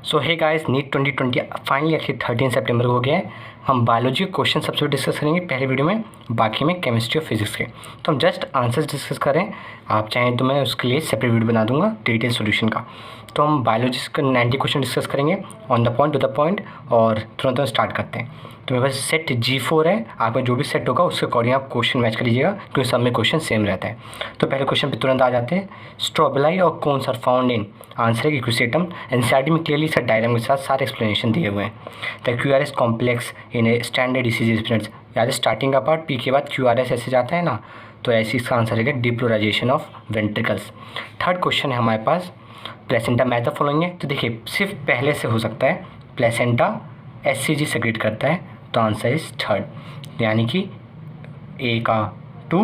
सो hey guys, NEET 2020 finally आखिर 13 सितंबर को हो गया है। हम बायोलॉजी क्वेश्चन सबसे डिस्कस करेंगे पहले वीडियो में, बाकी में केमिस्ट्री और फिजिक्स के। तो हम जस्ट आंसर्स डिस्कस करें। आप चाहें तो मैं उसके लिए सेपरेट वीडियो बना दूंगा डिटेल सॉल्यूशन का। तो हम बायोलॉजी का 90 क्वेश्चन डिस्कस करेंगे on the point two the point, और तुरंत स्टार्ट करते हैं। तो मेरे पास सेट G4 है। आपका जो भी सेट होगा उसके अकॉर्डिंग आप क्वेश्चन मैच कर लीजिएगा, क्योंकि सब में क्वेश्चन सेम रहता है। तो पहले क्वेश्चन पे तुरंत आ जाते हैं। स्ट्रोबेलाई और cones are found in, answer है इक्विसेटम। एनसीईआरटी में क्लियरली सर डायग्राम के साथ सारे एक्सप्लेनेशन दिए हुए हैं। The QRS complex in a standard ECG students, याद स्टार्टिंग का पार्ट P के बाद QRS ऐसे जाता है ना, तो ऐसे इसका आंसर है डिप्लोराइजेशन ऑफ वेंट्रिकल्स। थर्ड क्वेश्चन है हमारे पास, प्लेसेंटा मैथ द फॉलोइंग है। तो देखिए सिर्फ पहले से हो सकता है, प्लेसेंटा SCG सेक्रेट करता है, तो आंसर इज थर्ड, यानी कि A का 2,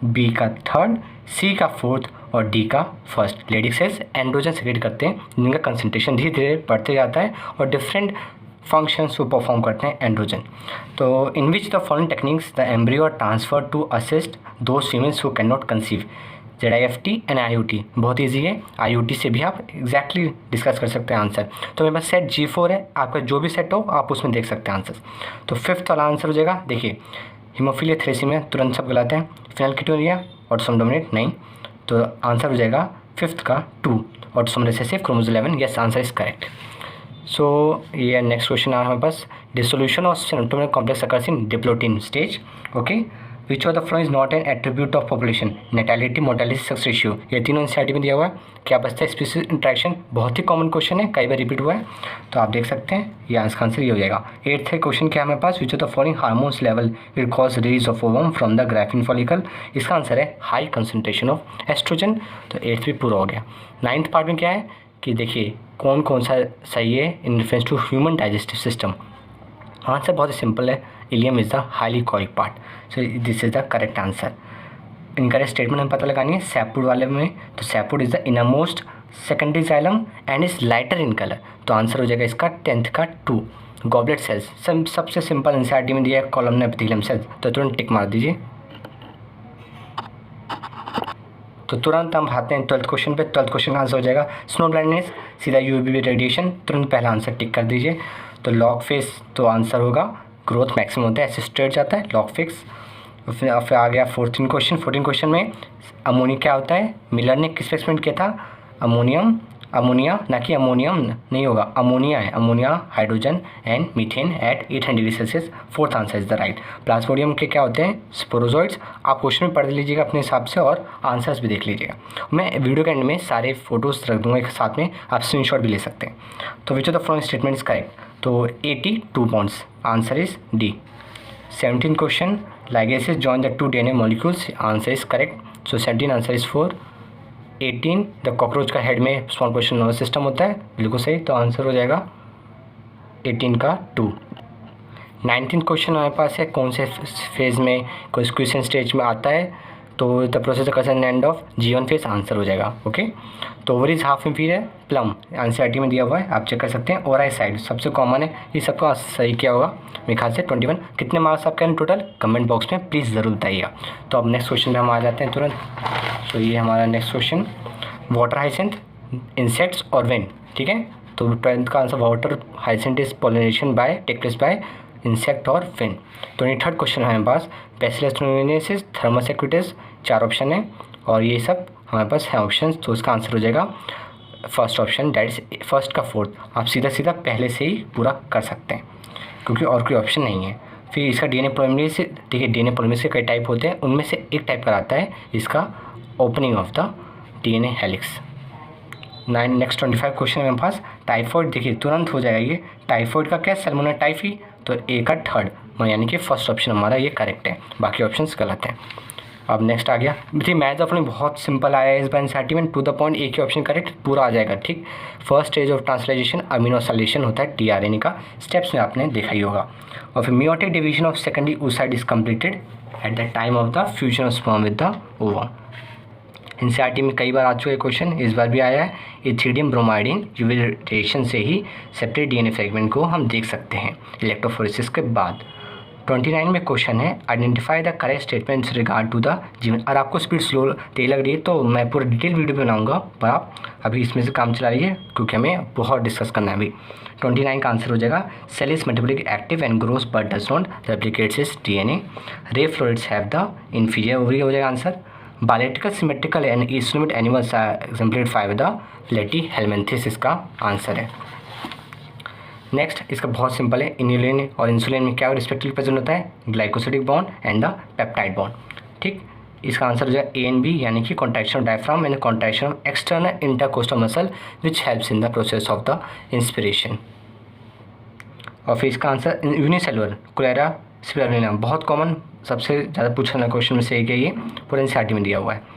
B का थर्ड, C का फोर्थ और D का first. Leydig cells androgen secrete करते हैं, जिनका कंसंट्रेशन धीरे धीरे बढ़ते जाता है और डिफरेंट फंक्शंस को परफॉर्म करते हैं एंड्रोजन। तो in which the following techniques the embryo are transfer to assist those females who can not conceive, ZIFT and IUT। बहुत ईजी है, IUT से भी आप एग्जैक्टली डिस्कस कर सकते हैं आंसर। तो मेरे पास सेट G4 है, आपका जो भी सेट हो आप उसमें देख सकते हैं आंसर। तो फिफ्थ वाला आंसर हो जाएगा, देखिए हीमोफीलिया थ्रेसीमिया, तुरंत सब गलत हैं। फेनिलकेटोनुरिया, ऑटोसोम डोमिनेंट नहीं, तो आंसर हो जाएगा फिफ्थ का 2, autosome recessive, chromosome 11। Yes, answer is correct. So ये नेक्स्ट क्वेश्चन आ रहा है हमारे पास, dissolution of serotonin complex occurs in diplotene stage. Okay, which of the following is not an attribute of population, natality, mortality, sex ratio. ये तीनों NCERT में दिया हुआ है। क्या बचता है स्पीसीज इंट्रैक्शन, बहुत ही कॉमन क्वेश्चन है, कई बार रिपीट हुआ है, तो आप देख सकते हैं ये आंसर ये हो जाएगा। एट्थ क्वेश्चन क्या है हमारे पास, which of the following hormones level will cause release of ovum from the graafian follicle. इसका आंसर है हाई कंसंट्रेशन ऑफ एस्ट्रोजन। तो एट्थ भी पूरा हो गया। नाइन्थ पार्ट में क्या है कि देखिए कौन कौन सा सही है in reference to human digestive system. Answer बहुत ही सिंपल है, इलियम इज द हाईली कॉइक part, so this is the correct answer. Incorrect statement हमें पता लगानी है सैप्रोड वाले में, तो sapwood is the innermost secondary xylem and is lighter in colour, तो आंसर हो जाएगा इसका 10th का 2। गॉबलेट सेल्स सबसे सिंपल एनसीईआरटी में दिया है, कॉलमनर एपिथेलियम सेल्स, तो तुरंत टिक मार दीजिए। तो तुरंत हम आते हैं 12th क्वेश्चन पे। 12th क्वेश्चन का आंसर हो जाएगा स्नो ब्लाइंडनेस, सीधा UVB रेडिएशन, तुरंत पहला आंसर टिक कर दीजिए। तो लॉग फेस, तो आंसर होगा ग्रोथ मैक्सिमम होता है, ऐसे स्ट्रेट जाता है लॉग फेस। फिर आ गया 14 क्वेश्चन। 14 क्वेश्चन में अमोनिया क्या होता है, मिलर ने किस पे एक्सपेरिमेंट किया था, अमोनिया ना कि अमोनियम नहीं होगा, अमोनिया है, ammonia, hydrogen and methane at 800 degree Celsius. Fourth answer is the right. Plasmodium के क्या होते हैं, स्पोरोजोइड्स। आप क्वेश्चन में पढ़ लीजिएगा अपने हिसाब से और आंसर्स भी देख लीजिएगा। मैं वीडियो के एंड में सारे फोटोज रख दूंगा एक साथ में, आप स्क्रीनशॉट भी ले सकते हैं। तो which of the following statement is correct, तो 82 points, answer is D। 17 question, ligases join the 2 DNA molecules, answer is correct, so 17 answer is 4। 18 the cockroach का हेड में स्मॉल पोर्शन नर्वस सिस्टम होता है, बिल्कुल सही, तो आंसर हो जाएगा 18 का 2। 19 क्वेश्चन हमारे पास है, कौन से फेज़ में कॉन्स्टिट्यूशन स्टेज में आता है, तो the process of end of G1 phase, answer हो जाएगा। ओके, तो over is half inferior, plum NCERT में दिया हुआ है, आप चेक कर सकते हैं। ओराई साइड सबसे कॉमन है, ये सबको सही किया होगा मेरे ख्याल से 21। कितने मार्क्स आपके टोटल कमेंट बॉक्स में प्लीज़ ज़रूर बताइएगा। तो अब नेक्स्ट क्वेश्चन में हम आ जाते हैं तुरंत। तो ये हमारा next question, water hyacinth, insects और वेन, ठीक है। तो 12th का answer water hyacinth is pollination by take place by insect और वेन। 23rd क्वेश्चन है हमारे पास, bacillus thuringiensis, thermus aquaticus, 4 option है और ये सब हमारे पास है ऑप्शन, तो इसका आंसर हो जाएगा first option, that is first का 4th। आप सीधा सीधा पहले से ही पूरा कर सकते हैं, क्योंकि और कोई ऑप्शन नहीं है। फिर इसका DNA पॉलिमरेज, देखिए DNA पॉलिमरेज के कई टाइप होते हैं, उनमें से एक टाइप कराता है इसका opening of the DNA helix. Next 25 question है मेरे पास, टाइफॉइड, देखिए तुरंत हो जाएगा ये। टाइफॉइड का क्या, सैल्मोनेला टाइफी, तो A का 3rd, यानी कि फर्स्ट ऑप्शन हमारा ये करेक्ट है, बाकी ऑप्शंस गलत हैं। अब नेक्स्ट आ गया, देखिए मैथ ऑफ बहुत सिंपल आया है इस बार एनसीईआरटी में, टू द पॉइंट, एक ही ऑप्शन करेक्ट पूरा आ जाएगा, ठीक। फर्स्ट स्टेज ऑफ ट्रांसलेशन अमीनोसाइलेशन होता है tRNA का, स्टेप्स में आपने देखा ही होगा। और फिर meiotic division of secondary oocyte is completed at the time of the fusion of sperm with the ovum. NCERT में कई बार आ चुका है क्वेश्चन, इस बार भी आया है। इथिडियम ब्रोमाइडिन यूवी रेडिएशन से ही सेपरेट DNA फ्रेगमेंट को हम देख सकते हैं इलेक्ट्रोफोरेसिस के बाद। 29 में क्वेश्चन है identify the correct statements regard to the जीवन। और आपको स्पीड स्लो तेज लग रही है तो मैं पूरा डिटेल वीडियो बनाऊंगा, पर आप अभी इसमें से काम चला रही है क्योंकि हमें बहुत डिस्कस करना है अभी। 29 का आंसर हो जाएगा cell is metabolic active and grows but does not replicates its DNA। Ray florets have the inferior ovary हो जाएगा answer. Biological symmetrical and acoelomate animals are exemplified with the platyhelminthes इसका answer है। Next इसका बहुत simple है, इन्युलिन और insulin में क्या रिस्पेक्टिवली प्रेजेंट होता है, glycosidic bond and the peptide bond. ठीक, इसका आंसर हो जाएगा A and B, यानी कि contraction of diaphragm and contraction of external intercostal muscle which helps in the process of the inspiration. और फिर इसका आंसर यूनिसेलुलर कोलेरा स्पिरुलिना, बहुत कॉमन, सबसे ज़्यादा पूछा ना क्वेश्चन में से एक है ये, पूरा NCERT में दिया हुआ है।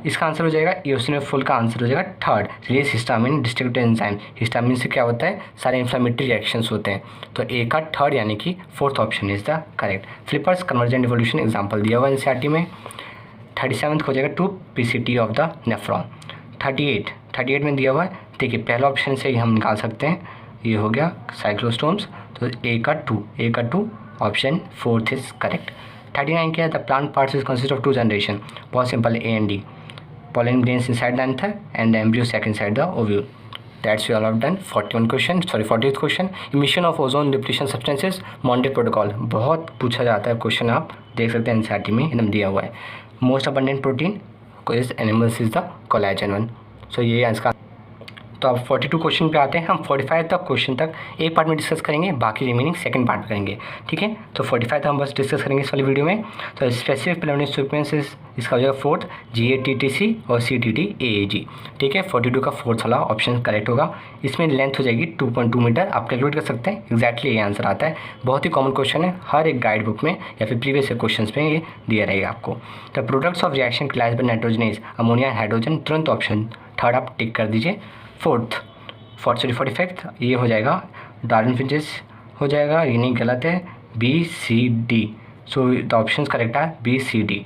इसका आंसर हो जाएगा eosinophil का आंसर हो जाएगा third, release histamine distributed enzyme. Histamine से क्या होता है, सारे इन्फ्लेमेटरी रिएक्शंस होते हैं, तो ए का थर्ड यानी कि fourth option is the correct. Flippers convergent evolution example दिया हुआ है NCERT में। 37 हो जाएगा 2 PCT ऑफ द नेफ्रॉन। 38 में दिया हुआ है, देखिए पहला ऑप्शन से ही हम निकाल सकते हैं, ये हो गया साइक्लोस्टोम्स, तो ए का 2 ऑप्शन फोर्थ इज करेक्ट। 39 क्या है, the plant parts is consist of 2 generation, बहुत simple A and D, pollen grains inside the anther and the embryo sac inside the ovule. That's we all have done. 40th question, emission of ozone depletion substances, Mondet protocol, बहुत पूछा जाता है question, आप देख सकते हैं NCERT में एकदम दिया हुआ है। Most abundant protein is animals is the collagen 1। सो ये इसका, तो अब 42 क्वेश्चन पे आते हैं। हम 45 तक क्वेश्चन तक एक पार्ट में डिस्कस करेंगे, बाकी रिमेनिंग सेकंड पार्ट में करेंगे, ठीक है। तो 45 तक हम बस डिस्कस करेंगे इस वाली वीडियो में। तो स्पेसिफिक प्रिलिमिनरी सीक्वेंसेस इसका हो जाएगा फोर्थ, GATTC और CTT-AAG, ठीक है। 42 का फोर्थ वाला ऑप्शन करेक्ट होगा। इसमें लेंथ हो जाएगी 2.2 मीटर, आप कैलकुलेट कर सकते हैं, एग्जैक्टली ये आंसर आता है। बहुत ही कॉमन क्वेश्चन है, हर एक गाइड बुक में या फिर प्रीवियस क्वेश्चन में ये दिया रहेगा आपको। The products of reaction class by nitrogenase ammonia hydrogen, तुरंत ऑप्शन थर्ड आप टिक कर दीजिए। 45 ये हो जाएगा डार्विन फिंचेस हो जाएगा, ये नहीं गलत है, BCD। So the option correct है BCD।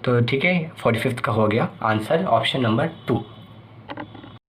तो ठीक है, 45 का हो गया आंसर ऑप्शन नंबर 2।